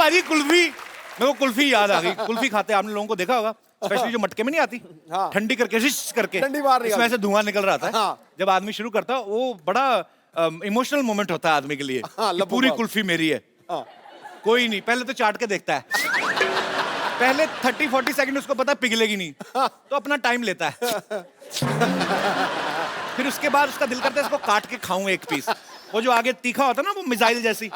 पाजी कुल्फी, मेरे को कुल्फी याद आ गई। कुल्फी खाते आपने लोगों को देखा होगा, स्पेशली जो मटके में नहीं आती, हाँ। ठंडी करके शिश करके ठंडी बाहर निकालती। इसमें से धुआं निकल रहा था। हाँ। जब आदमी शुरू करता वो बड़ा इमोशनल मोमेंट होता है आदमी के लिए हाँ, कि पूरी लबों कुल्फी मेरी है। हाँ। कोई नहीं, पहले तो चाट के देखता है, पहले 30-40 सेकंड उसको पता है पिघलेगी नहीं, तो अपना टाइम लेता है। फिर उसके बाद उसका दिल करता है इसको काट के खाऊं एक पीस। वो जो आगे तीखा होता है ना, वो मिसाइल जैसी,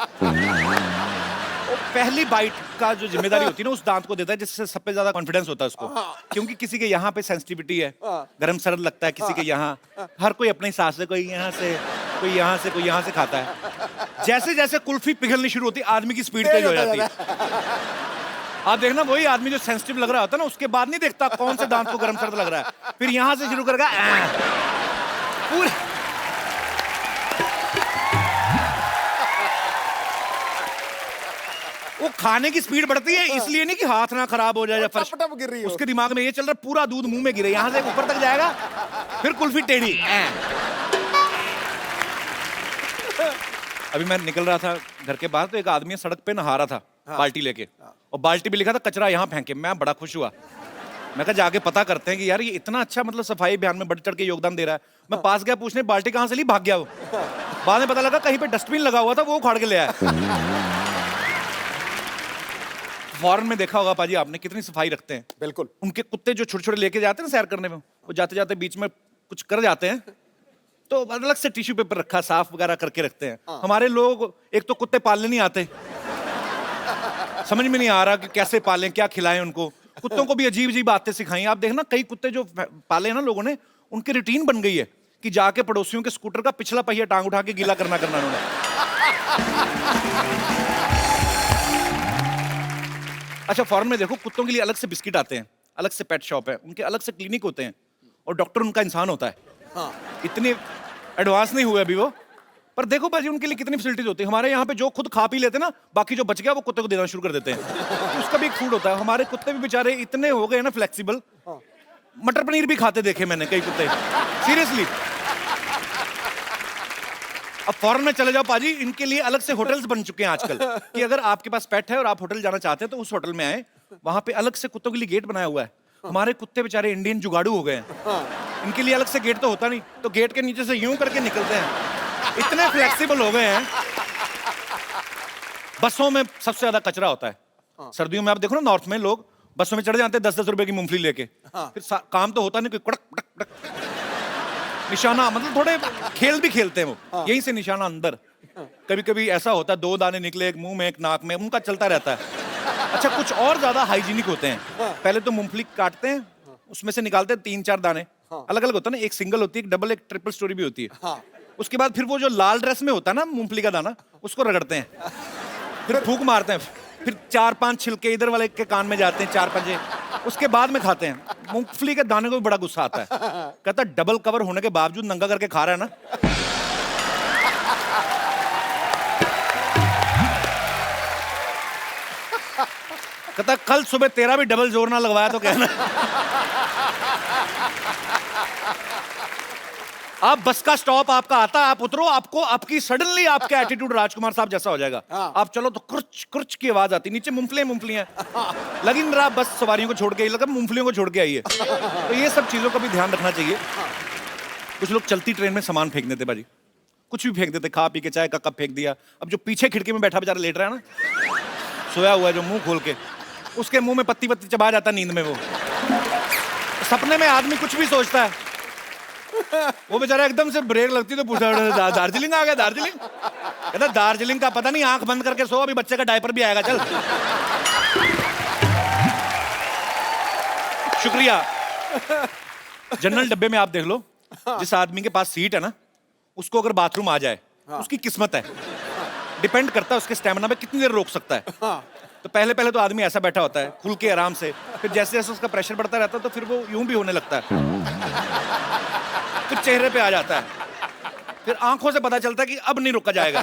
वो पहली बाइट का जो जिम्मेदारी होती है ना उस दांत को देता है, जिससे सबसे ज्यादा कॉन्फिडेंस होता है उसको। क्योंकि किसी के यहाँ पे सेंसिटिविटी है, गरम सरद लगता है, किसी के यहाँ, हर कोई अपने हिसाब से, कोई यहाँ से, कोई यहाँ से, कोई यहाँ से खाता है। जैसे जैसे कुल्फी पिघलनी शुरू होती है आदमी की स्पीड तेज हो जाती है। आप देखना वही आदमी जो सेंसिटिव लग रहा होता है ना, उसके बाद नहीं देखता कौन से दांत को गरम सर्द लग रहा है, फिर यहां से शुरू करेगा पूरे। वो खाने की स्पीड बढ़ती है, इसलिए नहीं कि हाथ ना खराब हो जाए या फर्श टप गिर रही हो। उसके दिमाग में ये चल रहा है पूरा दूध मुंह में गिरे, यहां से ऊपर तक जाएगा, फिर कुल्फी टेढ़ी। अभी मैं निकल रहा था घर के बाहर, तो एक आदमी सड़क पे नहा रहा था बाल्टी लेके, और बाल्टी पे लिखा था कचरा यहाँ फेंके। मैं बड़ा खुश हुआ, मैं कहा जाके पता करते हैं कि यार ये इतना अच्छा मतलब सफाई अभियान में बढ़ चढ़ के योगदान दे रहा है। मैं पास गया पूछने बाल्टी कहाँ से ली, भाग गया वो। बाद में पता लगा कहीं पे डस्टबिन लगा हुआ था, वो उखाड़ के ले आया। फॉरेन में देखा होगा पाजी आपने कितनी सफाई रखते हैं। बिल्कुल। उनके कुत्ते जो छोटे छोटे लेके जाते हैं ना सैर करने में, वो जाते जाते बीच में कुछ कर जाते हैं तो अलग से टिश्यू पेपर रखा, साफ वगैरह करके रखते हैं। हमारे लोग एक तो कुत्ते पालने नहीं आते, समझ में नहीं आ रहा कि कैसे पालें, क्या खिलाएं उनको। कुत्तों को भी अजीब अजीब बातें सिखाई। आप देखना कई कुत्ते जो पाले हैं ना लोगों ने, उनकी रूटीन बन गई है कि जाके पड़ोसियों के स्कूटर का पिछला पहिया टांग उठा के गीला करना उन्होंने। अच्छा, फॉरेन में देखो कुत्तों के लिए अलग से बिस्किट आते हैं, अलग से पेट शॉप है, उनके अलग से क्लिनिक होते हैं, और डॉक्टर उनका इंसान होता है। हाँ। इतने एडवांस नहीं हुए अभी वो, पर देखो भाजी उनके लिए कितनी फैसिलिटीज होती है। हमारे यहाँ पे जो खुद खा पी लेते ना, बाकी जो बच गया वो कुत्ते को देना शुरू कर देते हैं। तो उसका भी एक फूड होता है। हमारे कुत्ते भी बेचारे इतने हो गए ना फ्लेक्सिबल, मटर पनीर भी खाते देखे मैंने कई कुत्ते, सीरियसली। अब फॉरेन में चले जाओ पाजी, इनके लिए अलग से होटल्स बन चुके हैं आजकल कि अगर आपके पास पेट है और आप होटल जाना चाहते हैं तो उस होटल में आए, वहां पे अलग से कुत्तों के लिए गेट बनाया हुआ है। हमारे कुत्ते बेचारे इंडियन जुगाड़ू हो गए हैं, इनके लिए अलग से गेट तो होता नहीं, तो गेट के नीचे से यूं करके निकलते हैं, इतने फ्लेक्सिबल हो गए हैं। बसों में सबसे ज्यादा कचरा होता है सर्दियों में। आप देखो ना नॉर्थ में लोग बसों में चढ़ जाते हैं 10-10 रुपए की मूंगफली लेके, फिर काम तो होता नहीं, कोई कड़क कड़क कड़क निशाना, मतलब थोड़े खेल भी खेलते हैं वो, यहीं से निशाना अंदर। कभी कभी ऐसा होता है 2 दाने निकले, एक मुंह में एक नाक में, उनका चलता रहता है। अच्छा, कुछ और ज्यादा हाइजीनिक होते हैं। पहले तो मूंगफली काटते हैं, उसमें से निकालते हैं 3-4 दाने, अलग अलग होता है ना, एक सिंगल होती है, एक डबल, एक ट्रिपल स्टोरी भी होती है। उसके बाद फिर वो जो लाल ड्रेस में होता है ना मूंगफली का दाना, उसको रगड़ते हैं, फिर फूंक मारते हैं, फिर 4-5 छिलके इधर वाले के कान में जाते हैं, 4 पंजे, उसके बाद में खाते हैं। मूंगफली के दाने को भी बड़ा गुस्सा आता है, कहता है डबल कवर होने के बावजूद नंगा करके खा रहा है ना। कहता कल सुबह तेरा भी डबल जोर ना लगवाया तो कहना। आप बस का स्टॉप आपका आता है, आप उतरो, आपको आपकी सडनली आपका एटीट्यूड राजकुमार साहब जैसा हो जाएगा। आप चलो तो कुर्च कुर्च की आवाज आती, नीचे मूंगफलियां लगिन रहा, बस सवारियों को छोड़ के, लगा मूंगफलियों को छोड़ के आइए। तो ये सब चीजों का भी ध्यान रखना चाहिए। कुछ लोग चलती ट्रेन में सामान फेंक देते बाजी, कुछ भी फेंक देते, खा पी के चाय का कप फेंक दिया। अब जो पीछे खिड़की में बैठा बेचारा लेट रहा है ना, सोया हुआ है जो मुंह खोल के, उसके मुंह में पत्ती पत्ती चबा जाता नींद में। वो सपने में आदमी कुछ भी सोचता है, वो बेचारा एकदम से ब्रेक लगती तो पूछा दार्जिलिंग आ गया, दार्जिलिंग? कहता दार्जिलिंग का पता नहीं, आंख बंद करके सो, अभी बच्चे का डायपर भी आएगा, चल। शुक्रिया। जनरल डब्बे में आप देख लो, जिस आदमी के पास सीट है ना, उसको अगर बाथरूम आ जाए, उसकी किस्मत है। डिपेंड करता है उसके स्टेमिना पे कितनी देर रोक सकता है। तो पहले पहले तो आदमी ऐसा बैठा होता है खुल के आराम से, फिर जैसे जैसे उसका प्रेशर बढ़ता रहता है तो फिर वो यूं भी होने लगता है, फिर चेहरे पे आ जाता है, फिर आंखों से पता चलता है कि अब नहीं रुका जाएगा,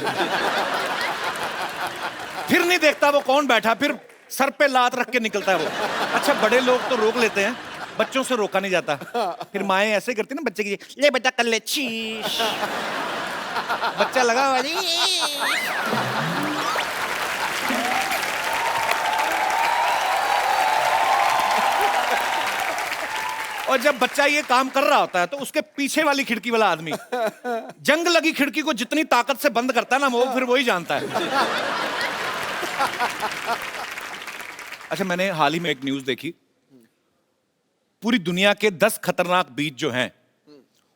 फिर नहीं देखता वो कौन बैठा, फिर सर पे लात रख के निकलता है वो। अच्छा, बड़े लोग तो रोक लेते हैं, बच्चों से रोका नहीं जाता। फिर माएं ऐसे करती ना बच्चे की, ले बेटा कर ले, शीश, बच्चा लगा हुआ जी। और जब बच्चा ये काम कर रहा होता है तो उसके पीछे वाली खिड़की वाला आदमी जंग लगी खिड़की को जितनी ताकत से बंद करता है ना, वो फिर वही जानता है। अच्छा, मैंने हाल ही में एक न्यूज देखी, पूरी दुनिया के 10 खतरनाक बीच जो हैं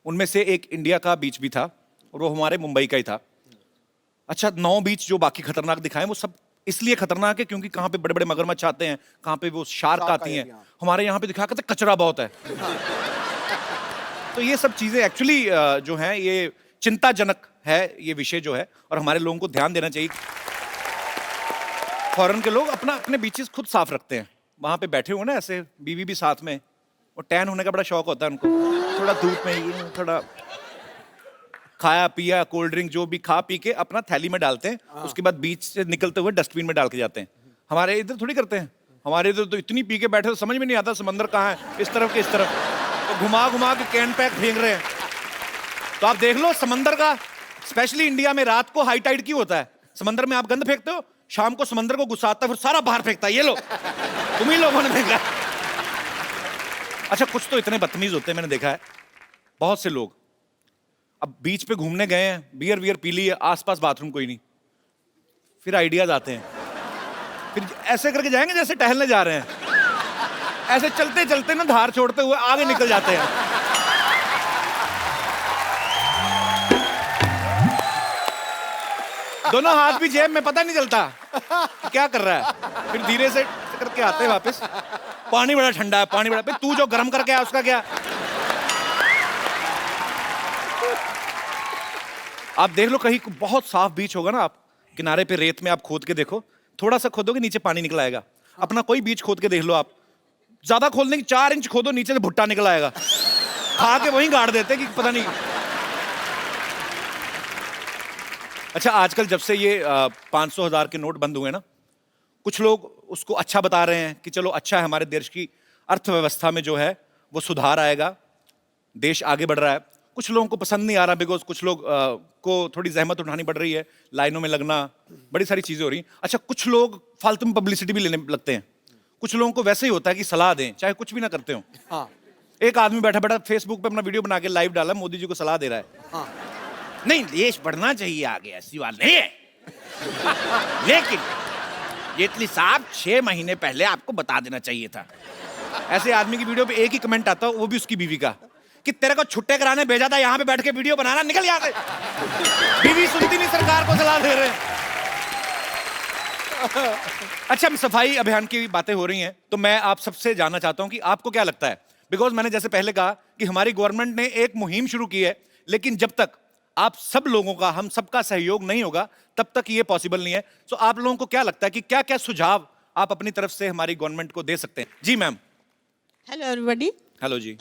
उनमें से एक इंडिया का बीच भी था और वो हमारे मुंबई का ही था। अच्छा, 9 बीच जो बाकी खतरनाक दिखाए वो सब इसलिए खतरनाक है क्योंकि कहाँ पे बड़े बड़े मगरमच्छ आते हैं, कहाँ पे वो शार्क आती हैं। हमारे यहाँ पे दिखा करते कचरा बहुत है। तो ये सब चीजें एक्चुअली जो हैं ये चिंताजनक है ये विषय जो है, और हमारे लोगों को ध्यान देना चाहिए। फॉरेन के लोग अपने बीचेस खुद साफ रखते हैं, वहां पे बैठे हुए ना ऐसे बीवी भी साथ में, और टैन होने का बड़ा शौक होता है उनको, थोड़ा धूप में ये थोड़ा खाया पिया कोल्ड ड्रिंक जो भी खा पी के अपना थैली में डालते हैं, उसके बाद बीच से निकलते हुए डस्टबिन में डाल के जाते हैं। हमारे इधर थोड़ी करते हैं, हमारे इधर तो इतनी पी के बैठे तो समझ में नहीं आता समंदर कहाँ है, इस तरफ के इस तरफ, तो घुमा घुमा के कैन पैक फेंक रहे हैं। तो आप देख लो समंदर का, स्पेशली इंडिया में रात को हाई टाइड क्यों होता है? समंदर में आप गंद फेंकते हो, शाम को समंदर को गुस्सा आता है, फिर सारा बाहर फेंकता है, ये लो तुम ही लोगों ने फेंका। अच्छा, कुछ तो इतने बदतमीज होते हैं, मैंने देखा है बहुत से लोग अब बीच पे घूमने गए हैं, बियर वियर पी ली है, आसपास बाथरूम कोई नहीं, फिर आइडियाज आते हैं, फिर ऐसे करके जाएंगे जैसे टहलने जा रहे हैं, ऐसे चलते चलते ना धार छोड़ते हुए आगे निकल जाते हैं। दोनों हाथ भी जेब में, पता नहीं चलता कि क्या कर रहा है, फिर धीरे से करके आते हैं वापस। पानी बड़ा ठंडा है, पानी बड़ा, तू जो गर्म करके आया उसका क्या? आप देख लो कहीं बहुत साफ बीच होगा ना, आप किनारे पे रेत में आप खोद के देखो, थोड़ा सा खोदोगे नीचे पानी निकल आएगा। अपना कोई बीच खोद के देख लो आप, ज्यादा खोदने की 4 इंच खोदो, नीचे से भुट्टा निकल आएगा, खा के वहीं गाड़ देते कि पता नहीं। अच्छा, आजकल जब से ये 500 1000 के नोट बंद हुए ना, कुछ लोग उसको अच्छा बता रहे हैं कि चलो अच्छा है, हमारे देश की अर्थव्यवस्था में जो है वो सुधार आएगा, देश आगे बढ़ रहा है। कुछ लोगों को पसंद नहीं आ रहा, बिकॉज कुछ लोग को थोड़ी जहमत उठानी पड़ रही है, लाइनों में लगना, बड़ी सारी चीजें हो रही। अच्छा, कुछ लोग फालतू में पब्लिसिटी भी लेने लगते हैं, कुछ लोगों को वैसे ही होता है कि सलाह दें चाहे कुछ भी ना करते हो। हाँ। एक आदमी बैठा बैठा फेसबुक पे अपना वीडियो बना के लाइव डाला, मोदी जी को सलाह दे रहा है। हाँ। नहीं, देश बढ़ना चाहिए आगे, ऐसी बात नहीं है, लेकिन जेटली साहब 6 महीने पहले आपको बता देना चाहिए था। ऐसे आदमी की वीडियो पे एक ही कमेंट आता, वो भी उसकी बीवी का, कि तेरे को छुट्टे कराने भेजा था, यहाँ पे बैठ के वीडियो बनाना, निकल यहाँ से। बीवी सुनती नहीं, सरकार को सलाह दे रहे हैं। अच्छा, सफाई अभियान की बातें हो रही हैं, तो मैं आप सबसे जानना चाहता हूं कि आपको क्या लगता है, बिकॉज मैंने जैसे पहले कहा कि हमारी गवर्नमेंट ने एक मुहिम शुरू की है, लेकिन जब तक आप सब लोगों का, हम सबका सहयोग नहीं होगा तब तक ये पॉसिबल नहीं है। तो आप लोगों को क्या लगता है कि क्या क्या सुझाव आप अपनी तरफ से हमारी गवर्नमेंट को दे सकते हैं? जी मैम। Hello everybody. हेलो जी।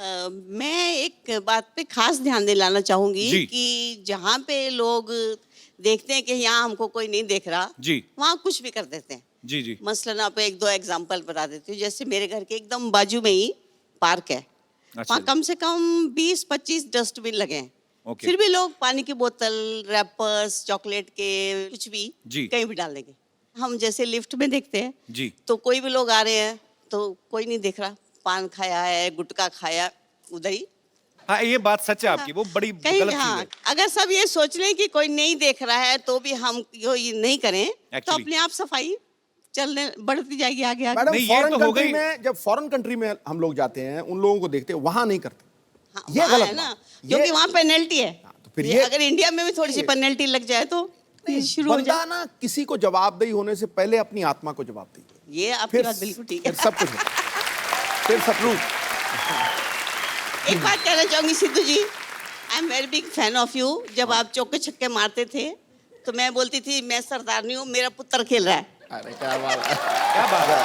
मैं एक बात पे खास ध्यान दिलाना चाहूंगी कि जहाँ पे लोग देखते हैं कि यहाँ हमको कोई नहीं देख रहा जी, वहाँ कुछ भी कर देते हैं। जी जी। मसलन आप 1-2 एग्जांपल बता देती हूँ। जैसे मेरे घर के एकदम बाजू में ही पार्क है, वहाँ कम से कम 20-25 डस्टबिन लगे हैं। फिर भी लोग पानी की बोतल, रैपर्स, चॉकलेट के कुछ भी कहीं भी डाल देंगे। हम जैसे लिफ्ट में देखते हैं जी, तो कोई भी लोग आ रहे हैं तो कोई नहीं देख रहा, पान खाया है, गुटखा खाया, उधर ही। हाँ, ये बात सच है आपकी, वो बड़ी गलत चीज है। अगर सब ये सोच लें कि कोई नहीं देख रहा है तो भी हम ये नहीं करें, तो अपने आप सफाई चलने बढ़ती जाएगी आगे आगे। मैडम, फॉरेन कंट्री में, जब फॉरेन कंट्री में हम लोग जाते हैं, उन लोगों को देखते हैं, वहां नहीं करते। हाँ, ये गलत है ना, क्योंकि वहाँ पेनल्टी है। तो फिर ये अगर इंडिया में भी थोड़ी सी पेनल्टी लग जाए तो शुरू हो जाए ना। किसी को जवाबदेही होने से पहले अपनी आत्मा को जवाबदेही, ये आपकी बात बिल्कुल ठीक है। सब कुछ, फिर सब कुछ। एक बात कहना चाहूंगी Sidhu ji, I am very big fan of you. जब आप चौके छक्के मारते थे तो मैं बोलती थी मैं सरदारनी हूँ, मेरा पुत्र खेल रहा है। अरे क्या बात है, क्या बात है।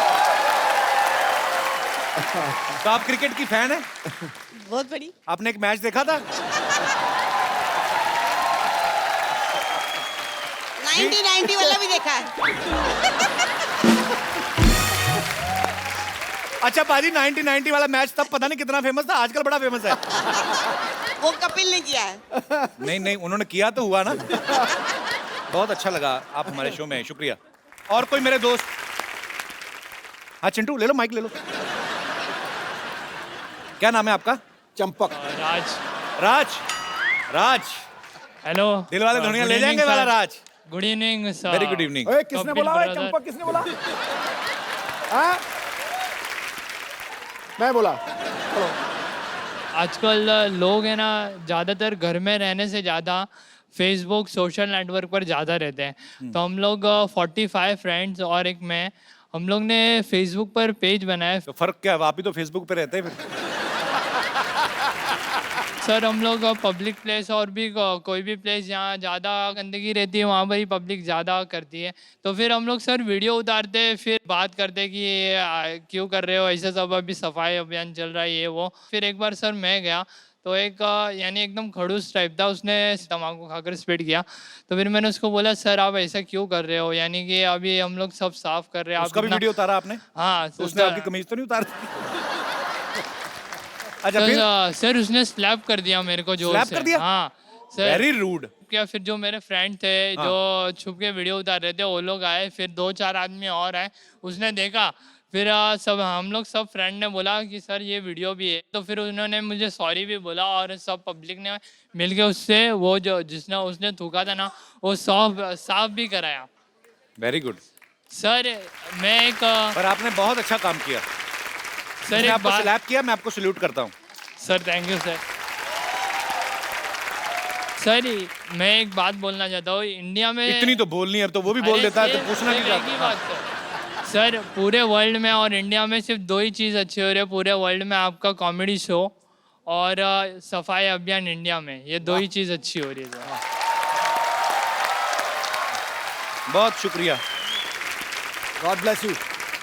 तो आप क्रिकेट की फैन है? बहुत बड़ी। आपने एक मैच देखा था? 1990 वाला भी देखा है। अच्छा पाजी, 1990 वाला मैच तब पता नहीं कितना फेमस था, आजकल बड़ा फेमस है। वो कपिल ने किया है। नहीं नहीं, उन्होंने किया तो हुआ ना। बहुत अच्छा लगा आप हमारे शो में, शुक्रिया। और कोई मेरे दोस्त? हाँ चिंटू, ले लो माइक, ले लो। क्या नाम है आपका? चंपक। राज। राज। राज हेलो। दिल वाले दुनिया ले जाएंगे वाला Raj. Good evening sir. Very good evening. ओए किसने कपिल बोला? ओए brother। चंपक किसने बोला? हाँ? मैं बोला। चलो। आजकल लोग है ना ज़्यादातर घर में रहने से ज़्यादा फेसबुक सोशल नेटवर्क पर ज़्यादा रहते हैं। तो हम लोग 45 फ्रेंड्स और एक मैं, हम लोग ने फेसबुक पर पेज बनाया। तो फर्क क्या है? आप ही तो फेसबुक पे रहते हैं फिर। सर हम लोग पब्लिक प्लेस और भी कोई भी प्लेस जहाँ ज़्यादा गंदगी रहती है वहाँ पर ही पब्लिक ज़्यादा करती है। तो फिर हम लोग सर वीडियो उतारते फिर बात करते कि ये क्यों कर रहे हो ऐसे सब, अभी सफाई अभियान चल रहा है ये वो। फिर एक बार सर मैं गया तो एक यानी एकदम खड़ूस टाइप था, उसने तम्बाकू खाकर स्पिट किया। तो फिर मैंने उसको बोला सर आप ऐसा क्यों कर रहे हो, यानी कि अभी हम लोग सब साफ कर रहे हैं। उसका भी वीडियो उतारा आपने? हाँ। तो उसने आपकी कमीज तो नहीं उतारी? अच्छा फिर? सर उसने स्लैप कर दिया मेरे को जोर स्लैप से। कर दिया? हाँ सर। Very rude. क्या फिर जो मेरे फ्रेंड थे जो छुप के वीडियो उतार रहे थे वो लोग आए, फिर 2-4 आदमी और आए, उसने देखा। फिर सब हम लोग सब फ्रेंड ने बोला कि सर ये वीडियो भी है। तो फिर उन्होंने मुझे सॉरी भी बोला और सब पब्लिक ने मिलके उससे वो जो जिसने उसने थूका था ना वो साफ भी कराया। वेरी गुड सर मैं एक पर आपने बहुत अच्छा काम किया सर मैंने एक आपको बात। स्लैप किया, मैं आपको सल्यूट करता हूँ। Sir thank you sir. Sir मैं एक बात बोलना चाहता हूँ, इंडिया में इतनी तो बोलनी है, अब तो वो भी बोल अरे देता है तो सिर्फ- पूछना सिर्फ नहीं एक ही चाहता। बात सर पूरे वर्ल्ड में और इंडिया में सिर्फ 2 ही चीज़ अच्छी हो रही है पूरे वर्ल्ड में, आपका कॉमेडी शो और सफाई अभियान इंडिया में, ये 2 ही चीज़ अच्छी हो रही है सर। बहुत शुक्रिया। God bless you.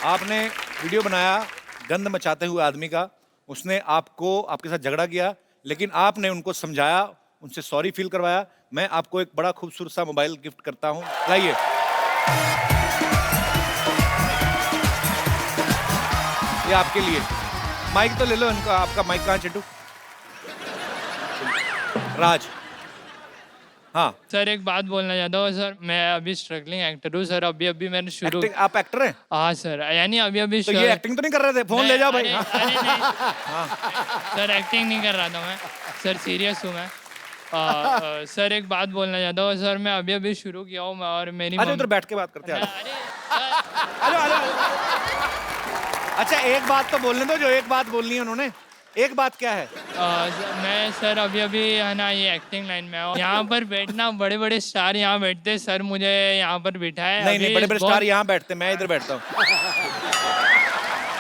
आपने वीडियो बनाया गंद मचाते हुए आदमी का, उसने आपको आपके साथ झगड़ा किया लेकिन आपने उनको समझाया, उनसे सॉरी फील करवाया। मैं आपको एक बड़ा खूबसूरत सा मोबाइल गिफ्ट करता हूँ, लाइए। ये आपके लिए। माइक तो ले लो इनका, आपका माइक कहाँ चिट्टू? राज। हाँ सर एक बात बोलना चाहता हूँ सर, मैं अभी स्ट्रगलिंग एक्टर हूँ सर, अभी अभी मैंने शुरू। एक्टिंग, आप एक्टर हैं? हाँ सर, यानी अभी अभी तो ये एक्टिंग तो नहीं कर रहे थे? फोन ले जाओ भाई। अरे, अरे नहीं सर एक्टिंग नहीं कर रहा था मैं सर, सीरियस हूँ मैं। सर एक बात बोलना चाहता हूँ सर, मैं अभी अभी शुरू किया हूँ और मेरी अच्छा उधर बैठ के बात करते हैं। अरे सर, आलो आलो। अच्छा एक बात तो बोलने दो, जो एक बात बोलनी है उन्होंने। एक बात क्या है? मैं सर अभी अभी है ना ये एक्टिंग लाइन में हूँ, यहाँ पर बैठना बड़े बड़े स्टार यहाँ बैठते, सर मुझे यहाँ पर बिठाए। नहीं नहीं, बड़े बड़े स्टार यहाँ बैठते, मैं इधर बैठता हूँ।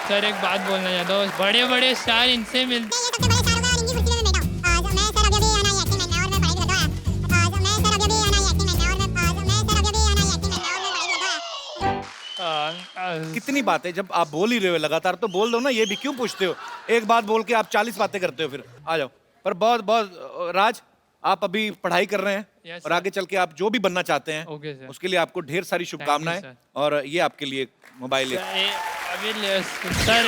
सर एक बात बोलना चाहता हूँ, बड़े बड़े स्टार इनसे मिलते। कितनी बातें, जब आप बोल ही रहे हो लगातार तो बोल दो ना, ये भी क्यों पूछते हो? एक बात बोल के आप 40 बातें करते हो, फिर आ जाओ। पर बहुत बहुत राज, आप अभी पढ़ाई कर रहे हैं Yes, और आगे चल के आप जो भी बनना चाहते हैं Okay, sir. उसके लिए आपको ढेर सारी शुभकामनाएं। sir. और ये आपके लिए मोबाइल है। अभी सर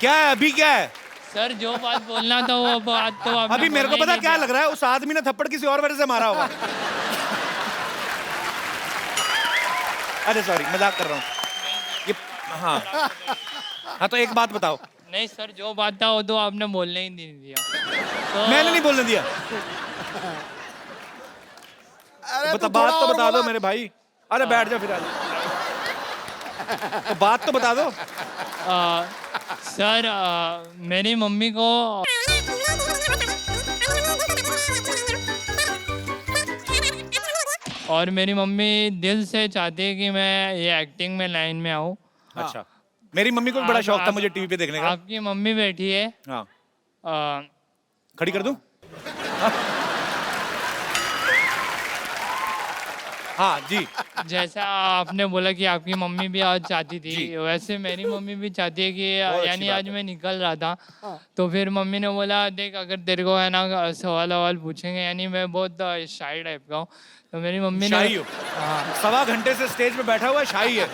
क्या है अभी, क्या है सर जो बात बोलना था वो बात तो आपने अभी? मेरे को बोलना ही पता नहीं क्या दिया। लग रहा है, उस आदमी ने थप्पड़ किसी और वजह से मारा होगा। अरे सॉरी, मजाक कर रहा हूँ ये। हाँ हाँ, तो एक बात बताओ। नहीं सर जो बात था वो तो आपने बोलने ही नहीं दिया। तो मैंने नहीं बोलने दिया। अरे बता, बात तो बता दो मेरे भाई। अरे बैठ जा फिर, आ जा। तो बात तो बता दो। सर मेरी मम्मी को और मेरी मम्मी दिल से चाहती है कि मैं ये एक्टिंग में लाइन में आऊँ। अच्छा, मेरी मम्मी को भी बड़ा शौक था मुझे टीवी पे देखने का। आपकी मम्मी बैठी है। हाँ, आ, खड़ी कर दूं? हाँ जी। जैसा आपने बोला कि आपकी मम्मी भी आज चाहती थी, वैसे मेरी मम्मी भी चाहती है कि यानी आज मैं निकल रहा था तो फिर मम्मी ने बोला देख अगर तेरे को है ना सवाल पूछेंगे, यानी मैं बहुत शाई टाइप का हूँ, तो मेरी मम्मी ने। शाही हो? सवा घंटे से स्टेज पे बैठा हुआ है, शाही है।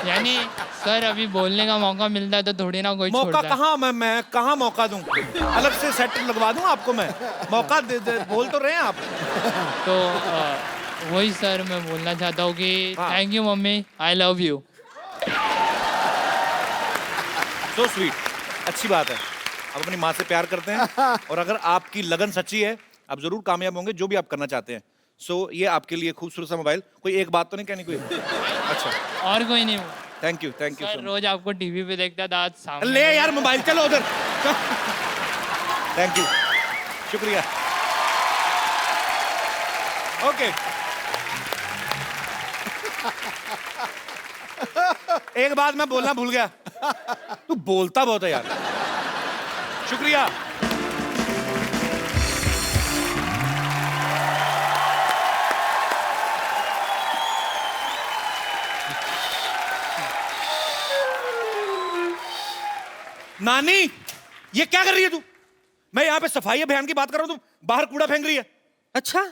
यानी सर अभी बोलने का मौका मिलता है तो थोड़ी ना कोई मौका छोड़ता है। कहाँ, मैं कहाँ मौका दूं? अलग से सेट लगवा दूं आपको मैं? मौका दे, बोल तो रहे हैं आप। तो वही सर मैं बोलना चाहता हूँ कि हाँ। Thank you mummy, I love you. So sweet, अच्छी बात है। आप अपनी माँ से प्यार करते हैं और अगर आपकी लगन सच्ची है आप जरूर कामयाब होंगे जो भी आप करना चाहते हैं। सो ये आपके लिए खूबसूरत सा मोबाइल। कोई एक बात तो नहीं कहनी कोई? अच्छा, और कोई नहीं। थैंक यू सर रोज आपको टीवी पे देखता था, आज सामने। ले यार मोबाइल, चलो उधर। थैंक यू, शुक्रिया। ओके एक बात मैं बोलना भूल गया, तू बोलता बहुत है यार। शुक्रिया। नानी ये क्या कर रही है तू? मैं यहाँ पे सफाई अभियान की बात कर रहा हूँ, तू बाहर कूड़ा फेंक रही है। अच्छा,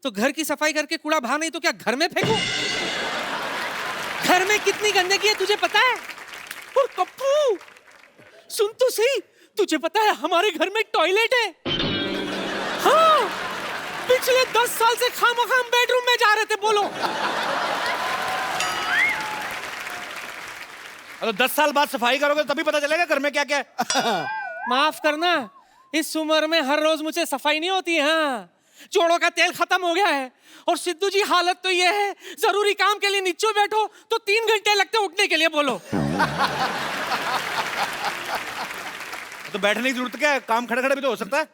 तो घर की सफाई करके कूड़ा बाहर नहीं तो क्या घर में फेंकूं? घर में कितनी गंदगी है तुझे पता है? और कप्पू सुन तो सही, तुझे पता है हमारे घर में एक टॉयलेट है। हाँ, पिछले 10 साल से खामखाम बेडरूम में जा रहे थे। बोलो तो 10 साल बाद सफाई करोगे तभी पता चलेगा घर में क्या क्या है। माफ करना, इस उम्र में हर रोज मुझे सफाई नहीं होती है। हाँ, जोड़ों का तेल खत्म हो गया है। और सिद्धू जी हालत तो ये है, जरूरी काम के लिए नीचे बैठो तो 3 घंटे लगते उठने के लिए। बोलो तो बैठने की जरूरत क्या है? काम खड़े खड़े भी तो हो सकता है।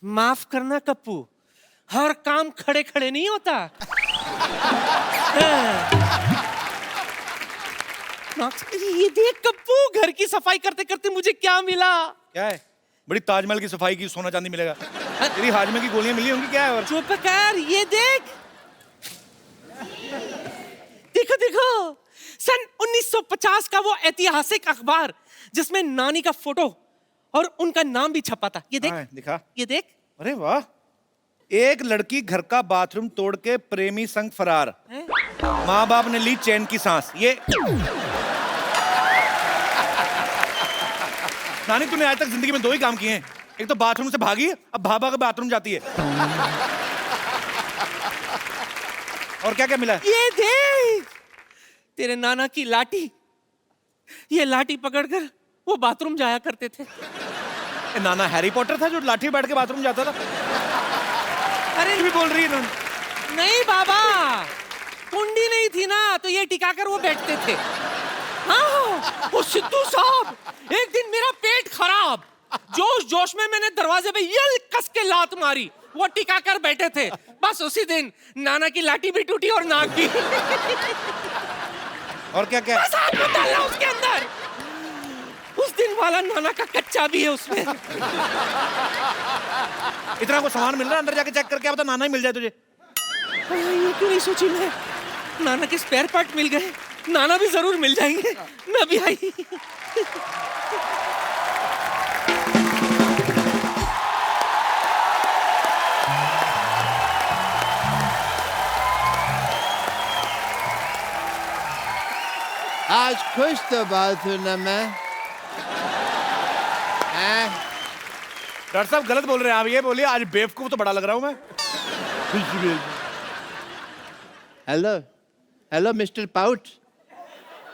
माफ करना कप्पू, हर काम खड़े खड़े नहीं होता। ये देख कप्पू, घर की सफाई करते करते मुझे क्या मिला। क्या है? बड़ी ताजमहल की सफाई की, सोना चांदी मिलेगा। तेरी हाजमे की गोलियां मिली होंगी, क्या है? और चुप कर, ये देख। देखो देखो, सन 1950 का वो ऐतिहासिक अखबार जिसमें नानी का फोटो और उनका नाम भी छपा था। ये देख, दिखा, ये देख। अरे वाह, एक लड़की घर का बाथरूम तोड़ के प्रेमी संग फरार, माँ बाप ने ली चैन की सांस। ये नानी तूने आज तक जिंदगी में 2 ही काम किए हैं, एक तो बाथरूम से भागी, अब भाभा के बाथरूम जाती है। और क्या क्या मिला? ये देख, तेरे नाना की लाठी। ये लाठी पकड़कर वो बाथरूम जाया करते थे। नाना हैरी पॉटर था जो लाठी बैठ के बाथरूम जाता था? अरे भी बोल रही है ना? नहीं बाबा, कुंडी नहीं थी ना तो ये टिकाकर वो बैठते थे। हाँ, वो सिद्धू साहब, एक दिन मेरा पेट खराब, जोश जोश में मैंने दरवाजे पे यल कस के लात मारी, वो टिकाकर बैठे थे। बस उसी दिन नाना की लाठी भी टूटी और नाक भी। और क्या क्या? बस हाथ मत डालना उसके अंदर, उस दिन वाला नाना का कच्चा भी है उसमें। इतना को सामान मिल रहा है, अंदर जाके चेक करके बता, नाना ही मिल जाए तुझे। ये क्यों नहीं सोची मैं? नाना के स्पेयर पार्ट मिल गए, नाना भी जरूर मिल जाएंगे। मैं भी आई। आज खुश तो बात हूं ना मैं। डॉक्टर साहब गलत बोल रहे हैं आप, ये बोलिए आज बेवकूफ तो बड़ा लग रहा हूं मैं। हेलो हेलो मिस्टर पाउट,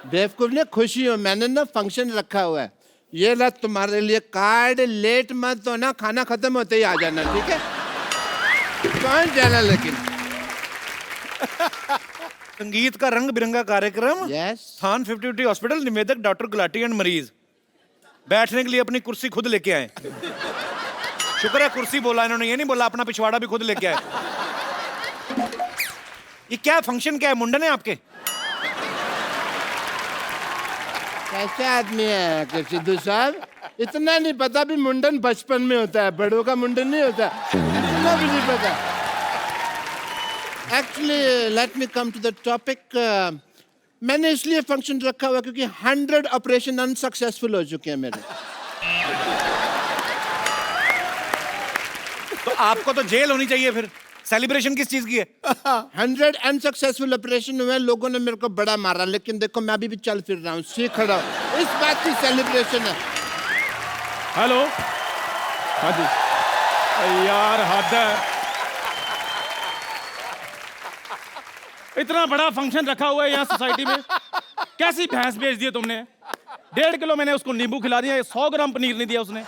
बेवकूफ ने खुशी हो, मैंने ना फंक्शन रखा हुआ है, ये ला तुम्हारे लिए कार्ड, लेट मत तो ना, खाना खत्म होते ही आ जाना, ठीक है? कौन जाना लेकिन? संगीत का रंग बिरंगा कार्यक्रम, यस। स्थान 50 हॉस्पिटल, निवेदक डॉक्टर गुलाटी एंड मरीज। बैठने के लिए अपनी कुर्सी खुद लेके आए। शुक्र है कुर्सी बोला इन्होंने, ये नहीं बोला अपना पिछवाड़ा भी खुद लेके आए। ये क्या फंक्शन, क्या है? मुंडन है आपके? कैसा आदमी है कि सिद्धू साहब, इतना नहीं पता भी मुंडन बचपन में होता है, बड़ों का मुंडन नहीं होता, इतना भी नहीं पता। Actually let me come to the topic. मैंने इसलिए फंक्शन रखा हुआ क्योंकि 100 ऑपरेशन अनसक्सेसफुल हो चुके हैं मेरे। तो आपको तो जेल होनी चाहिए फिर, सेलिब्रेशन किस चीज की है? 100 अनसक्सेसफुल ऑपरेशन हुए, लोगों ने मेरे को बड़ा मारा, लेकिन देखो मैं अभी भी चल फिर रहा हूँ, सीख खड़ा हूँ, इस बात की सेलिब्रेशन है। हेलो, हाँ जी। यार हद है, इतना बड़ा फंक्शन रखा हुआ है यहाँ सोसाइटी में, कैसी भैंस बेच दी है तुमने? 1.5 किलो मैंने उसको नींबू खिला दिया, 100 ग्राम पनीर नहीं दिया उसने।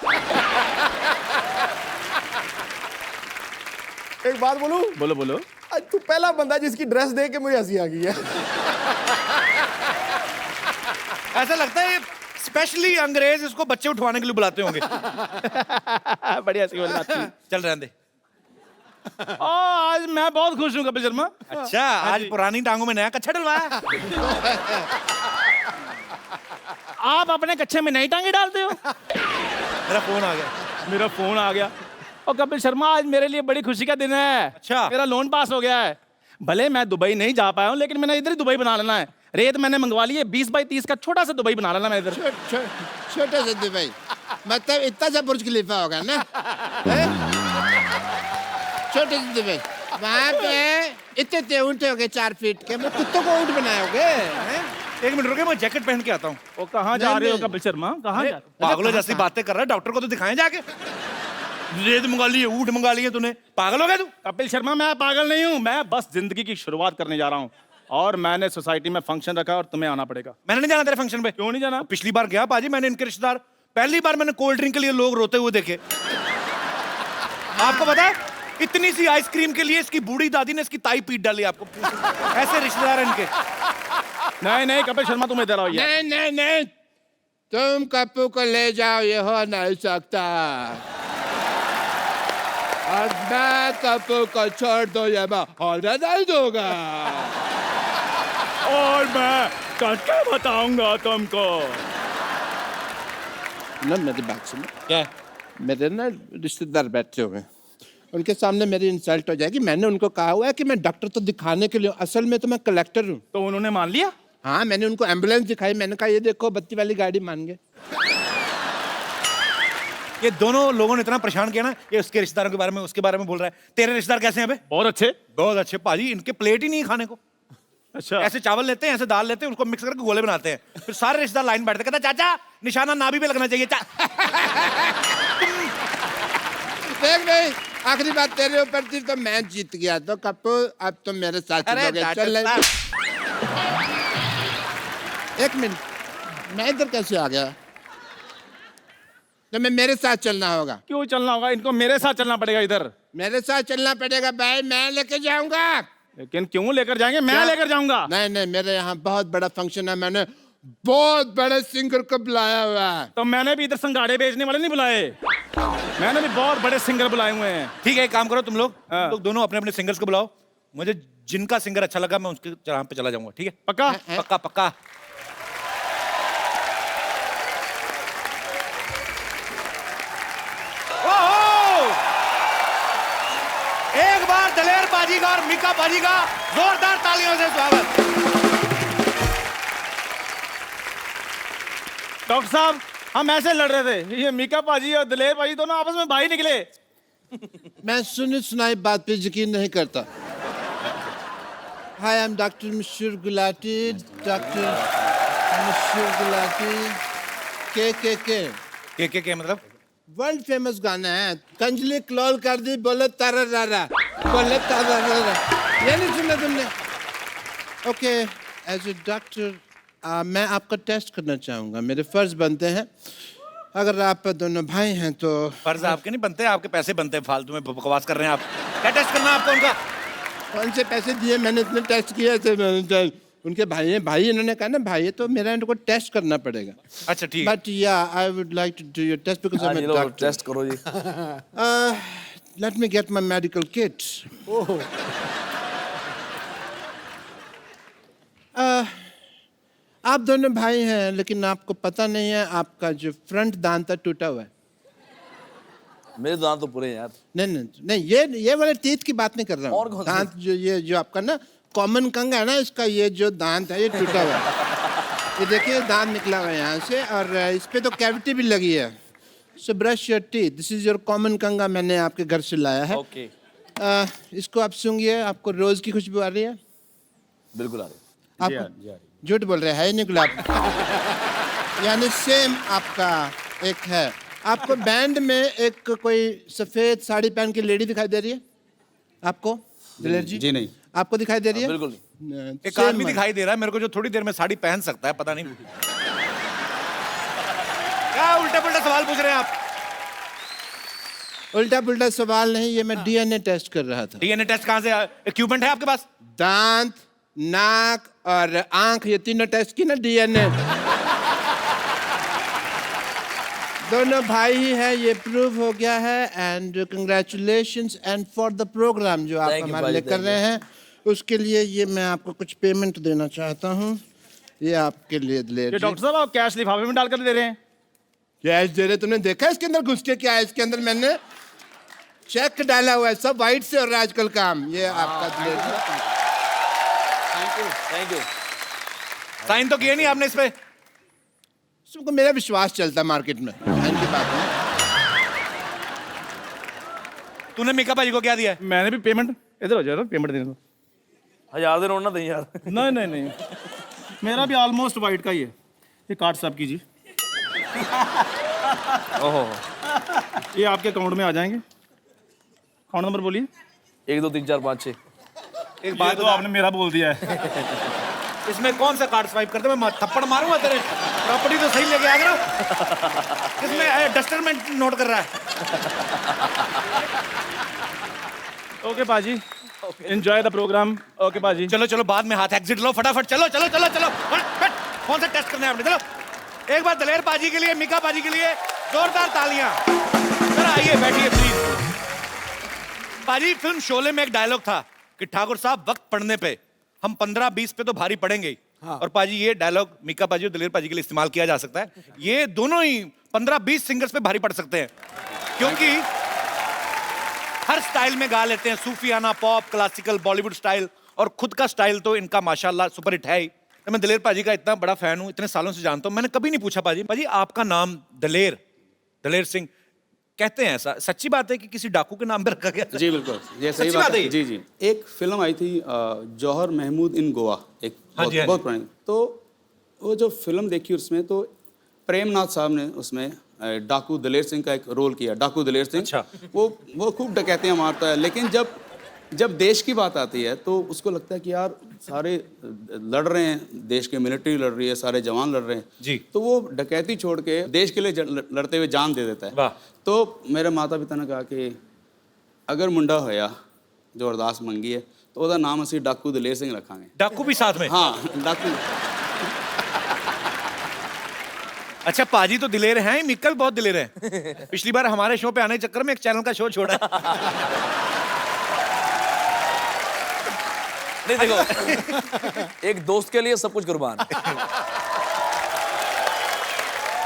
एक बात बोलूं, बोलो बोलो। आज तू पहला बंदा जिसकी ड्रेस देख के मुझे हंसी आ गई है। ऐसा लगता है स्पेशली अंग्रेज इसको बच्चे उठवाने के लिए बुलाते होंगे। बढ़िया सी वाली बात थी। चल रहने दे। आज मैं बहुत खुश हूँ कपिल शर्मा। अच्छा, आज पुरानी टांगों में नया कच्छा डलवाया। आप अपने कच्छे में नई टांगे डालते हो। मेरा फोन आ गया। मेरा फोन आ गया। और कपिल शर्मा, आज मेरे लिए बड़ी खुशी का दिन है। अच्छा। मेरा लोन पास हो गया है। भले मैं दुबई नहीं जा पाया हूँ, लेकिन मैंने इधर ही दुबई बना लेना है। रेत मैंने मंगवा ली है, 20 बाई 30 का छोटा सा दुबई बना लेना मैं इधर। छोटा सा दुबई, मतलब इतना सा बुर्ज खलीफा होगा ना। छोटे से दुबई, वहाँ पे इतने ऊँट हो गए 4 फीट के, मैं कुत्तों को ऊँट बनाओगे। एक मिनट रुके, मैं जैकेट पहन के आता हूँ। वो कहाँ जा रहे हो कपिल शर्मा, कहाँ जा रहे हो? पागलों जैसी बातें कर रहा है, डॉक्टर को तो दिखाएं जाके। रेत मंगा ली है, ऊँट मंगा लिए तूने, पागल हो गया तू? कपिल शर्मा, मैं पागल नहीं हूँ, मैं बस जिंदगी की शुरुआत करने जा रहा हूँ। और मैंने सोसाइटी में फंक्शन रखा और तुम्हें आना पड़ेगा। मैंने नहीं जाना तेरे फंक्शन पे। क्यों नहीं जाना? पिछली बार गया पाजी, मैंने इनके रिश्तेदार, पहली बार मैंने कोल्ड ड्रिंक के लिए लोग रोते हुए देखे। आपको पता है, इतनी सी आइसक्रीम के लिए इसकी बूढ़ी दादी ने इसकी ताई पीट डाली। आपको ऐसे रिश्तेदार इनके। नहीं नहीं कपिल शर्मा, तुम इधर आओ यार। नहीं नहीं नहीं, तुम कप्पू को ले जाओ, ये हो नहीं सकता। और मैं कप्पू को छोड़ दो, ये मैं हॉर्डर नहीं दूंगा। और मैं करके बताऊंगा तुमको। ना मेरी बात सुनो, क्या? मेरे ना रिश्तेदार बैठे हुए हैं, उनके सामने मेरी इंसल्ट हो जाएगी। मैंने उनको कहा हुआ है कि मैं डॉक्टर तो दिखाने के लिए, असल में तो मैं कलेक्टर हूँ। तो उन्होंने मान लिया? हाँ, मैंने उनको एम्बुलेंस दिखाई, मैंने कहा ये देखो बत्ती वाली गाड़ी, मान गए। ये दोनों लोगों ने इतना परेशान किया ना, ये उसके रिश्तेदारों के बारे में, उसके बारे में बोल रहा है। तेरे रिश्तेदार कैसे हैं बे? बहुत अच्छे। बहुत अच्छे पाजी, इनके प्लेट ही नहीं है खाने को। अच्छा। ऐसे चावल लेते हैं, ऐसे दाल लेते हैं, उसको मिक्स करके गोले बनाते हैं। फिर सारे रिश्तेदार लाइन बैठते, कहता चाचा निशाना नाभि पे लगना चाहिए। देख नहीं, आखिरी बात तेरे ऊपर थी तो मैं जीत गया। तो कप्पू अब तुम मेरे साथ चलोगे? चल। एक मिनट, मैं इधर कैसे आ गया? तो मैं मेरे साथ चलना होगा। क्यों चलना होगा? इनको मेरे साथ चलना पड़ेगा इधर। मेरे साथ चलना पड़ेगा भाई, मैं लेके जाऊंगा। लेकिन क्यों लेकर जाएंगे? मैं लेकर जाऊंगा। नहीं नहीं, मेरे यहाँ बहुत बड़ा फंक्शन है, मैंने बहुत बड़े सिंगर को बुलाया हुआ है। तो मैंने भी इधर संगाड़े बेचने वाले नहीं बुलाए, मैंने भी बहुत बड़े सिंगर बुलाए हुए हैं। ठीक है, एक काम करो तुम लोग दोनों अपने अपने सिंगर्स को बुलाओ। मुझे जिनका सिंगर अच्छा लगा मैं उसके चराम पे चला जाऊंगा। ठीक है? पक्का? पक्का पक्का। एक बार दलेर बाजी का और मीका बाजी का जोरदार तालियों से स्वागत। डॉक्टर साहब, हम ऐसे लड़ रहे थे, ये मीका पाजी और दलेर पाजी दोनों आपस में भाई निकले। मैं सुनी सुनाई बात पे यकीन नहीं करता। Hi, I am doctor Mishra Gulati, doctor Mishra Gulati. के मतलब? वर्ल्ड फेमस गाना है, कंजली क्लोल कर दी, बोले तारा रारा, बोले तारा रारा। ये नहीं सुना तुमने? ओके, एज ए डॉक्टर मैं आपका टेस्ट करना चाहूँगा, मेरे फर्ज बनते हैं। अगर आप दोनों भाई हैं तो। फर्ज आपके नहीं बनते, आपके पैसे बनते हैं। फालतू में बकवास कर रहे हैं आप। क्या टेस्ट करना है आपको उनका? कौन से पैसे दिए? मैंने इतने टेस्ट किए थे। उनके भाई हैं, भाई इन्होंने कहा ना भाई, तो मेरा इनको टेस्ट करना पड़ेगा। अच्छा ठीक है। But yeah I would like to do your test because I am a doctor. Test करो जी। Let me get my medical kit. आप दोनों भाई हैं, लेकिन आपको पता नहीं है आपका जो फ्रंट दांत है टूटा हुआ है। मेरे दांत तो पूरे हैं यार। नहीं नहीं नहीं, ये वाले टीथ की बात नहीं कर रहा और हूँ। कौन से? दांत ये जो आपका ना कॉमन कंग है ना, इसका ये जो दांत है ये टूटा हुआ है। ये देखिए दांत निकला हुआ है यहाँ से, और इस पे तो कैविटी भी लगी है। So brush your teeth, this is your common कंगा, मैंने आपके घर से लाया है। ओके। इसको आप सूंघिए, आपको रोज की खुशबू आ रही है? बिल्कुल आ रही। आप झूठ बोल रहे हैं, नहीं गुलाब। यानी सेम आपका एक है। आपको बैंड में एक कोई सफेद साड़ी पहन के लेडी दिखाई दे रही है आपको दिलेर जी? जी नहीं। आपको दिखाई दे रही है? बिल्कुल। एक आदमी दिखाई दे रहा है मेरे को जो थोड़ी देर में साड़ी पहन सकता है, पता नहीं। क्या उल्टे पुल्टे सवाल पूछ रहे हैं आप? उल्टा पुल्टा सवाल नहीं, ये मैं डीएनए टेस्ट कर रहा था। डीएनए टेस्ट कहाँ से? इक्विपमेंट है आपके पास? दांत, नाक और आंख, ये तीनों टेस्ट की ना डीएनए। दोनों भाई ही है, ये प्रूव हो गया है। And congratulations and for the program जो आप Thank you, हमारे लिए भाई, कर रहे हैं, उसके लिए ये मैं आपको कुछ पेमेंट देना चाहता हूँ। ये आपके लिए ले ये डॉक्टर साहब आप कैश लिफाफे में डालकर दे रहे हैं? कैश दे रहे, तुमने देखा इसके अंदर घुस के क्या है? इसके अंदर मैंने चेक डाला हुआ है, सब वाइट से हो रहा है आजकल काम। ये आपका थैंक यू। साइन तो किए नहीं आपने इस पे? सबको मेरा विश्वास चलता मार्केट में। की बात है। तूने मीका भाजी को क्या दिया है? मैंने भी पेमेंट, इधर हो जाओ, पेमेंट देने दो। 1000 दिन होना नहीं यार। नहीं नहीं नहीं, मेरा भी ऑलमोस्ट वाइट का ही है। ये कार्ड साहब कीजिए। ओहो, ये आपके अकाउंट में आ जाएंगे। अकाउंट नंबर बोलिए। 1 2 3 4 5 6। एक बात बात तो आपने मेरा बोल दिया है। इसमें कौन सा कार्ड स्वाइप करते? मैं थप्पड़ मारूंगा तेरे। प्रॉपर्टी तो सही लेके आ गया ना। इसमें डस्टर में नोट कर रहा है। ओके पाजी, एंजॉय द प्रोग्राम। ओके पाजी। चलो चलो, बाद में हाथ एग्जिट लो फटाफट। चलो चलो चलो चलो, बैठ। कौन सा टेस्ट करना है आपने? चलो एक बार दलेर पाजी के लिए, मीका पाजी के लिए जोरदार तालियां। जरा आइए, बैठिए प्लीज। पाजी, फिल्म शोले में एक डायलॉग था कि ठाकुर साहब वक्त पड़ने पे हम 15-20 पे तो भारी पड़ेंगे ही। हाँ। और पाजी ये डायलॉग मीका पाजी और दलेर पाजी के लिए इस्तेमाल किया जा सकता है। ये दोनों ही 15-20 सिंगर्स पे भारी पड़ सकते हैं, क्योंकि हर स्टाइल में गा लेते हैं। सूफियाना, पॉप, क्लासिकल, बॉलीवुड स्टाइल, और खुद का स्टाइल तो इनका माशाल्लाह सुपर हिट है ही। तो मैं दलेर पाजी का इतना बड़ा फैन हूँ, इतने सालों से जानता हूँ। मैंने कभी नहीं पूछा पाजी आपका नाम दलेर सिंह कहते हैं, ऐसा सच्ची बात है कि किसी डाकू के नाम पे रखा गया? जी बिल्कुल, ये सही सच्ची बात बात है। है। जी जी, एक फिल्म आई थी जौहर महमूद इन गोवा, एक बहुत पुरानी। तो वो जो फिल्म देखी उसमें तो प्रेमनाथ साहब ने उसमें डाकू दलेर सिंह का एक रोल किया। डाकू दलेर सिंह। अच्छा। वो खूब डकैतियाँ मारता है, लेकिन जब देश की बात आती है तो उसको लगता है कि यार सारे लड़ रहे हैं, देश की मिलिट्री लड़ रही है, सारे जवान लड़ रहे हैं जी, तो वो डकैती छोड़ के देश के लिए लड़ते हुए जान दे देता है। वाह। तो मेरे माता पिता ने कहा कि अगर मुंडा होया जो अरदास मंगी है तो ਉਹਦਾ नाम ਅਸੀਂ डाकू दलेर सिंह रखांगे। डाकू भी साथ में? हाँ, डाकू। अच्छा, पाजी तो दिलेर हैं, मीका भी बहुत दिलेर हैं। पिछली बार हमारे शो पे आने के चक्कर में एक चैनल का शो छोड़ा। नहीं देखो, एक दोस्त के लिए सब कुछ कुर्बान।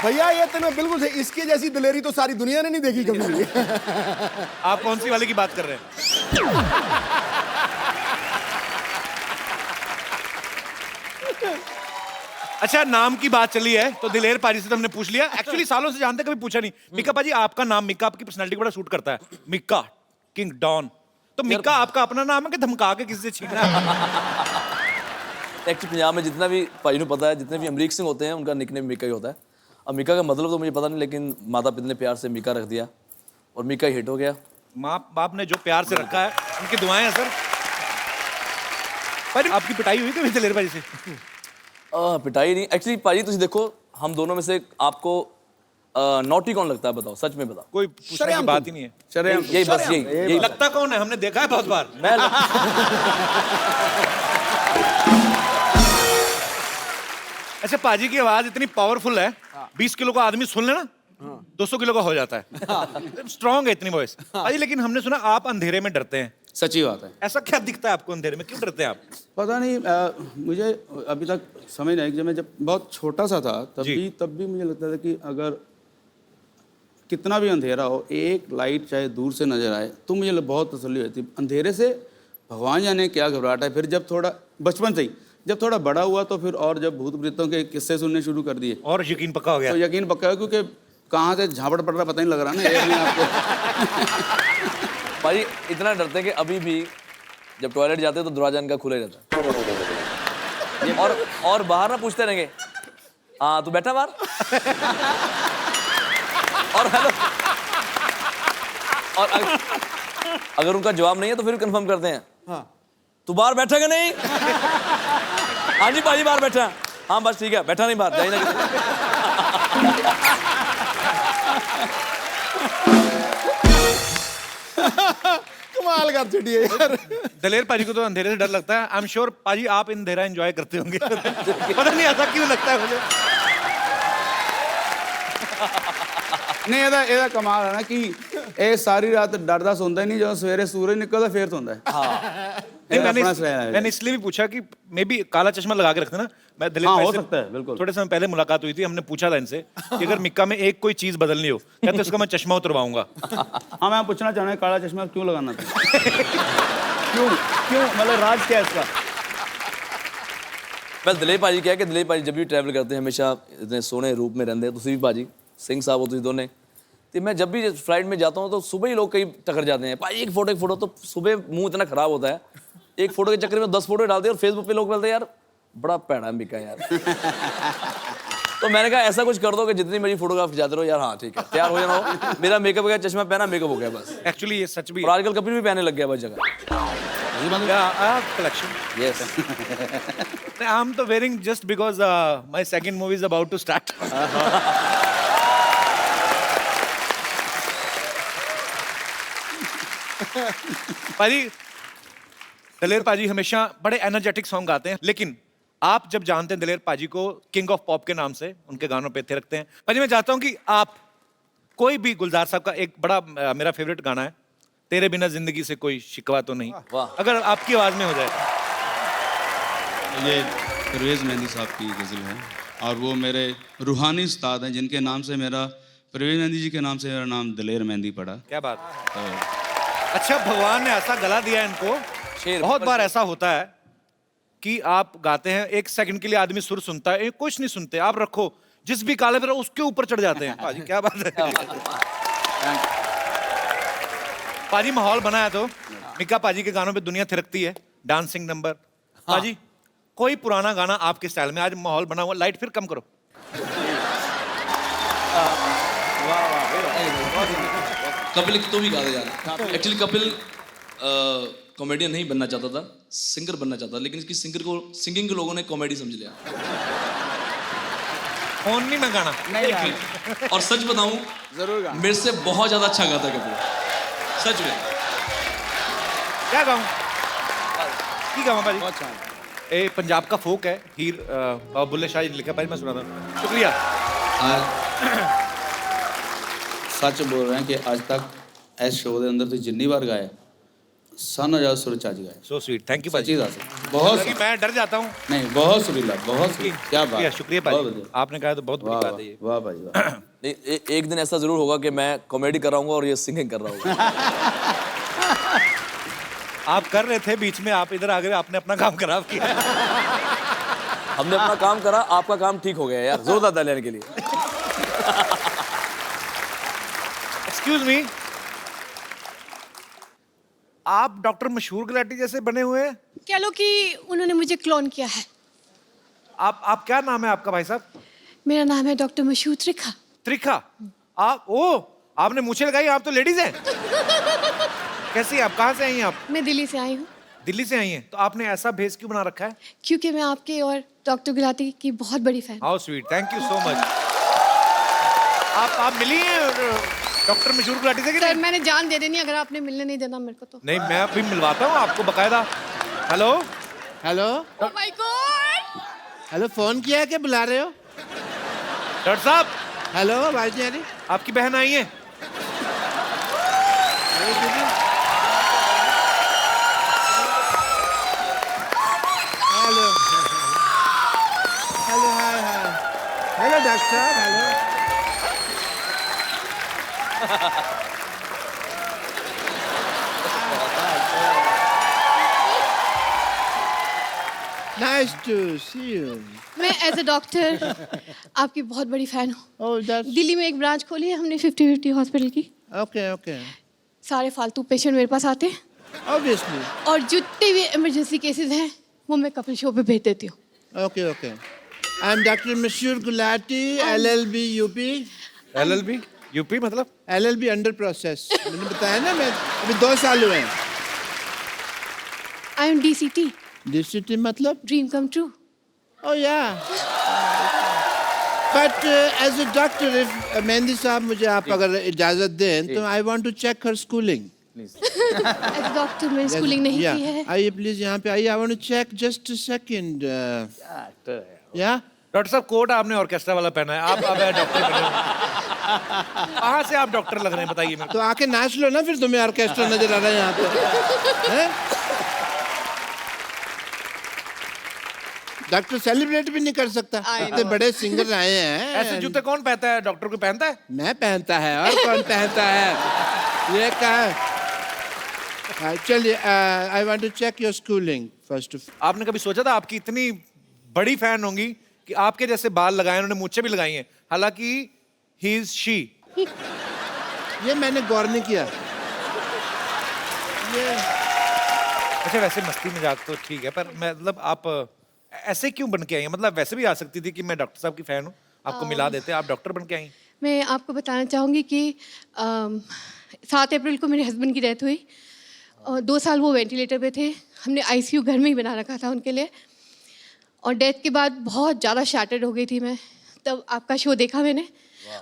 भैया ये तो मैं बिल्कुल सही, इसके जैसी दिलेरी तो सारी दुनिया ने नहीं देखी कभी भी। आप कौन सी वाले की बात कर रहे हैं? अच्छा, नाम की बात चली है तो दिलेर पाजी से तो हमने पूछ लिया। एक्चुअली सालों से जानते, कभी पूछा नहीं। मीका पाजी, आपका नाम मीका आपकी पर्सनालिटी को बड़ा सूट करता है। Mika, king don. तो मीका आपका अपना नाम है कि धमका के किसी से छीना है? एक्चुअली पंजाब में जितना भी पाजी को पता है, जितने भी अमरीक सिंह होते हैं उनका निकनेम मीका ही होता है। अब मीका का मतलब तो मुझे पता नहीं, लेकिन माता पिता ने प्यार से मीका रख दिया और मीका हिट हो गया। माँ बाप ने जो प्यार से रखा है, उनकी दुआएं हैं सर। पर आपकी पिटाई हुई कभी दिलेर पाजी से? पिटाई नहीं, एक्चुअली पाजी तुम देखो, हम दोनों में से आपको नॉटी कौन लगता है? बताओ, सच में बताओ। कोई पूछने की बात ही नहीं है। यही बस यही लगता कौन है? हमने देखा है बहुत बार। मैं अच्छा, पाजी की आवाज इतनी पावरफुल है, 20 किलो का आदमी सुन लेना 200 किलो का हो जाता है। स्ट्रॉन्ग है इतनी वॉइस। पाजी, लेकिन हमने सुना आप अंधेरे में डरते हैं। सच्ची बात है। ऐसा क्या दिखता है आपको अंधेरे में? क्यों डरते हैं आप? पता नहीं, मुझे अभी तक समझ नहीं। जब बहुत छोटा सा था तब भी मुझे लगता था कि अगर कितना भी अंधेरा हो, एक लाइट चाहे दूर से नजर आए तो मुझे बहुत तसल्ली होती। अंधेरे से भगवान जाने क्या घबराहट है। फिर जब थोड़ा बचपन से ही जब थोड़ा बड़ा हुआ तो फिर और जब भूत प्रेतों के किस्से सुनने शुरू कर दिए और यकीन पक्का हो गया। तो यकीन पक्का है, क्योंकि कहाँ से झापड़ पड़ रहा पता नहीं लग रहा ना एक में आपको। भाई इतना डरते हैं कि अभी भी जब टॉयलेट जाते हैं तो दरवाजा इनका खुले रहता है। और बाहर ना पूछते रहेंगे, हाँ तू बैठा बाहर? और हेलो, और अगर उनका जवाब नहीं है तो फिर कंफर्म करते हैं, हाँ तू बाहर बैठा कि नहीं? हाँ जी पाजी बाहर बैठा। हाँ बस ठीक है, बैठा नहीं बाहर, जाइए ना। कमाल कर छड़ी है यार। दलेर पाजी को तो अंधेरे से डर लगता है। आई एम श्योर पाजी आप अंधेरा एंजॉय करते होंगे। पता नहीं ऐसा क्यों लगता है मुझे। नहीं ਇਹਦਾ ਕਮਾਲ ਹੈ ਨਾ ਕਿ ਇਹ ਸਾਰੀ ਰਾਤ ਡਰਦਾ ਸੌਂਦਾ ਹੀ ਨਹੀਂ, ਜਦੋਂ ਸਵੇਰੇ ਸੂਰਜ ਨਿਕਲਦਾ ਫੇਰ ਸੌਂਦਾ ਹੈ। नहीं, मैंने इसलिए भी पूछा कि मे बी काला चश्मा लगा के रखते ना। मैं दिलीप हाँ, भाई हो से सकता है, बिल्कुल। थोड़े समय पहले मुलाकात हुई थी, हमने पूछा था इनसे कि अगर मिक्का में एक कोई चीज बदलनी हो, कहते उसका मैं चश्मा उतरवाऊंगा। हाँ, मैं पूछना चाह रहा हूँ काला चश्मा क्यों लगाना था? क्यों क्यों मतलब राज क्या है इसका? मैं दिलीप भाजी क्या है कि दिलीप भाजी जब भी ट्रैवल करते हैं हमेशा इतने सोने रूप में रहते हैं। तुसी भी भाजी सिंह साहब हो, तुसी दोनों। तो मैं जब भी फ्लाइट में जाता हूँ तो सुबह ही लोग कई टकर जाते हैं, भाई एक फोटो। तो सुबह मुंह इतना खराब होता है, एक फोटो के चक्कर में 10 फोटो डालते हैं और फेसबुक पे लोग बोलते हैं यार बड़ा पैड़ा मिका यार। तो मैंने कहा ऐसा कुछ कर दो कि जितनी मेरी फोटोग्राफ खिंचाते रहो यार। हाँ ठीक है, तैयार हो जाना हो, मेरा मेकअप हो गया, चश्मा पहना, मेकअप हो गया बस। एक्चुअली ये सच भी और आजकल कपिल भी पहनने लग गया बस जगह। कलेक्शन। यस। आई एम तो wearing just because my second movie is about to start. Paaji, Daler पाजी हमेशा बड़े एनर्जेटिक सॉन्ग गाते हैं, लेकिन आप जब जानते हैं दलेर पाजी को किंग ऑफ पॉप के नाम से, उनके गानों पे थे रखते हैं। पाजी मैं चाहता हूं कि आप कोई भी गुलजार साहब का एक बड़ा मेरा फेवरेट गाना है, तेरे बिना जिंदगी से कोई शिकवा तो नहीं, अगर आपकी आवाज में हो जाए। ये परवेज़ मेहंदी साहब की गज़ल है और वो मेरे रूहानी उस्ताद हैं जिनके नाम से मेरा, परवेज़ मेहंदी जी के नाम से मेरा नाम दलेर मेहंदी पड़ा। क्या बात है। अच्छा, भगवान ने ऐसा गला दिया इनको। बहुत बार ऐसा होता है कि आप गाते हैं, एक सेकंड के लिए आदमी सुर सुनता है, कुछ नहीं सुनते, आप रखो जिस भी काले पे उसके ऊपर चढ़ जाते हैं। पाजी क्या बात है। पाजी माहौल बनाया तो मिक्का पाजी के गानों पे दुनिया थिरकती है, डांसिंग नंबर। पाजी कोई पुराना गाना आपके स्टाइल में, आज माहौल बना हुआ, लाइट फिर कम करो। कपिल तो भी गा दे यार। एक्चुअली कपिल कॉमेडियन नहीं बनना चाहता था, सिंगर बनना चाहता था, लेकिन इसकी सिंगिंग के लोगों ने कॉमेडी समझ लिया। फोन नहीं मैं गाना नहीं। और सच बताऊं, जरूर मेरे से बहुत ज्यादा अच्छा गाता कपिल, सच में। क्या गाऊं? की गाऊं पाजी? अच्छा। ए पंजाब का फोक है, हीर बाबा बुल्ले शाह जी ने लिखा, पाजी मैं सुना था। शुक्रिया। सच बोल रहे हैं कि आज तक इस शो के अंदर तो जितनी बार गाया साना ज्यादा सुर चज गाए। सो स्वीट, थैंक यू पाजी। बहुत मैं डर जाता हूँ। नहीं, बहुत सुरीला, बहुत क्या बात। शुक्रिया पाजी, आपने कहा तो बहुत बड़ी बात है ये। वाह भाई वाह। एक दिन ऐसा जरूर होगा कि मैं कॉमेडी कर रहा हूँ और ये सिंगिंग कर रहा हूँ। आप कर रहे थे, बीच में आप इधर आ गए, आपने अपना काम खराब किया। हमने अपना काम करा, आपका काम ठीक हो गया यार, जोरदार ताली लेने के लिए। एक्सक्यूज मी, आप डॉक्टर मशहूर गुलाटी जैसे बने हुए हैं। कह लो कि उन्होंने मुझे क्लोन किया है। आप क्या नाम है आपका भाई साहब? मेरा नाम है डॉक्टर मशहूर त्रिखा। त्रिखा? आप आपने मूछें लगाई, आप तो लेडीज हैं। कैसी आप, कहाँ से आई हैं आप? मैं दिल्ली से आई हूँ। दिल्ली से आई हैं, तो आपने ऐसा भेस क्यों बना रखा है? क्योंकि मैं आपके और डॉक्टर गुलाटी की बहुत बड़ी fan. How sweet, thank you so much. आप मिली हैं डॉक्टर मशहूर गुलाटी से? सर मैंने जान दे देनी अगर आपने मिलने नहीं देना मेरे को तो। नहीं, मैं अभी मिलवाता हूँ आपको बकायदा। Hello hello. Oh my God. Hello, phone किया है कि बुला रहे हो? डॉक्टर साहब। हेलो भाई, आपकी बहन आई है। हेलो हेलो, हाय हाय। हेलो डॉक्टर साहब, hello. Nice to see you. मैं एज अ डॉक्टर आपकी बहुत बड़ी फैन हूँ। Oh, that's दिल्ली में एक ब्रांच खोली है हमने 50-50 हॉस्पिटल की। okay, okay. सारे फालतू पेशेंट मेरे पास आते हैं Obviously. और जितने भी इमरजेंसी केसेस हैं वो मैं कपिल शो पे भेज देती हूँ। Okay, okay. I'm Dr. Mashur Gulati, LLB UP. LLB UP मतलब? LLB under process. मैंने बताया ना, मैं अभी 2 साल हुए हैं। I am DCT। DCT मतलब? Dream come true. Oh yeah. But as a doctor, if mehndi साहब मुझे आप अगर इजाजत दें तो I want to check her schooling. As doctor मैंने स्कूलिंग नहीं की है। आइए प्लीज यहाँ पे आइए। I want to check just a second. Yeah. Doctor साहब कोट आपने ऑर्केस्ट्रा वाला पहना है, आप अब डॉक्टर बने हो। कहाँ से आप डॉक्टर लग रहे हैं बताइए मेरे तो आके नाच लो ना, फिर तुम्हें ऑर्केस्ट्रा नजर आ रहा है यहाँ पे। हैं? डॉक्टर सेलिब्रेट भी नहीं कर सकता, इतने बड़े सिंगर आए हैं। ऐसे जूते कौन पहनता है? डॉक्टर को पहनता है? मैं पहनता है, और कौन पहनता है? ये कहा। चलिए, I want to check your schooling first. आपने कभी सोचा था आपकी इतनी बड़ी फैन होंगी कि आपके जैसे बाल लगाए, उन्होंने मूंछें भी लगाई हैं, हालांकि ही इज शी। ये मैंने गौर नहीं किया। ये अच्छा, वैसे मस्ती मजाक तो ठीक है, पर मतलब आप ऐसे क्यों बन के आई हैं? मतलब वैसे भी आ सकती थी कि मैं डॉक्टर साहब की फैन हूँ, आपको मिला देते, आप डॉक्टर बन के आई। मैं आपको बताना चाहूँगी कि 7 अप्रैल को मेरे हस्बैंड की डेथ हुई और 2 साल वो वेंटिलेटर पे थे। हमने आईसीयू घर में ही बना रखा था उनके लिए, और डेथ के बाद बहुत ज़्यादा शैटर्ड हो गई थी मैं। तब आपका शो देखा मैंने,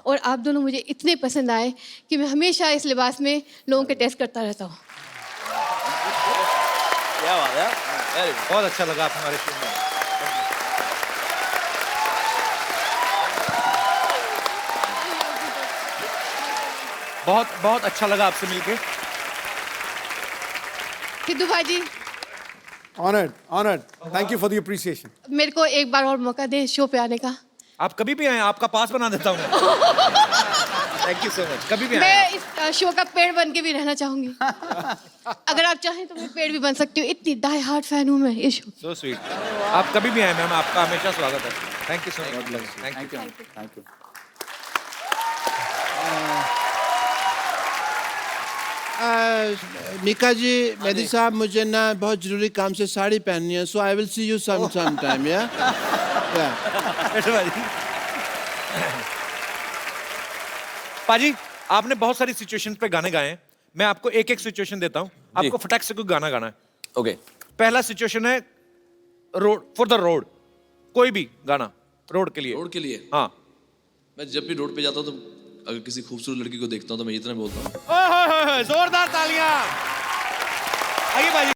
और आप दोनों मुझे इतने पसंद आए कि मैं हमेशा इस लिबास में लोगों के टेस्ट करता रहता हूँ। क्या बात है, बहुत अच्छा लगा आप हमारे शो में। बहुत बहुत अच्छा लगा आपसे मिलके। सिद्धू भाई, Honored. Thank you for the appreciation. मेरे को एक बार और मौका दे शो पे आने का। आप कभी भी आए, आपका पास बना देता हूँ। Thank you so much. कभी भी आए। मैं इस शो का पेड़ बन के भी रहना चाहूंगी। अगर आप चाहें तो मैं पेड़ भी बन सकती हूँ, इतनी डाई हार्ट फैन हूँ मैं इस शो। So sweet. आप कभी भी आए मैम, आपका हमेशा स्वागत है। Thank you so much. Thank you. Mika ji, Mehdi साहब, मुझे ना बहुत जरूरी काम से साड़ी पहननी है, so I will see you some time. या पाजी, आपने बहुत सारी सिचुएशन पे गाने गाए हैं, मैं आपको एक एक सिचुएशन देता हूँ, आपको फटाक से कोई गाना गाना है। ओके। पहला सिचुएशन है रोड, फॉर द रोड, कोई भी गाना रोड के लिए। रोड के लिए? हाँ। मैं जब भी रोड पे जाता हूँ तो अगर किसी खूबसूरत लड़की को देखता हूँ तो मैं इतना बोलता हूँ, जोरदार तालियां। आइए बाजी।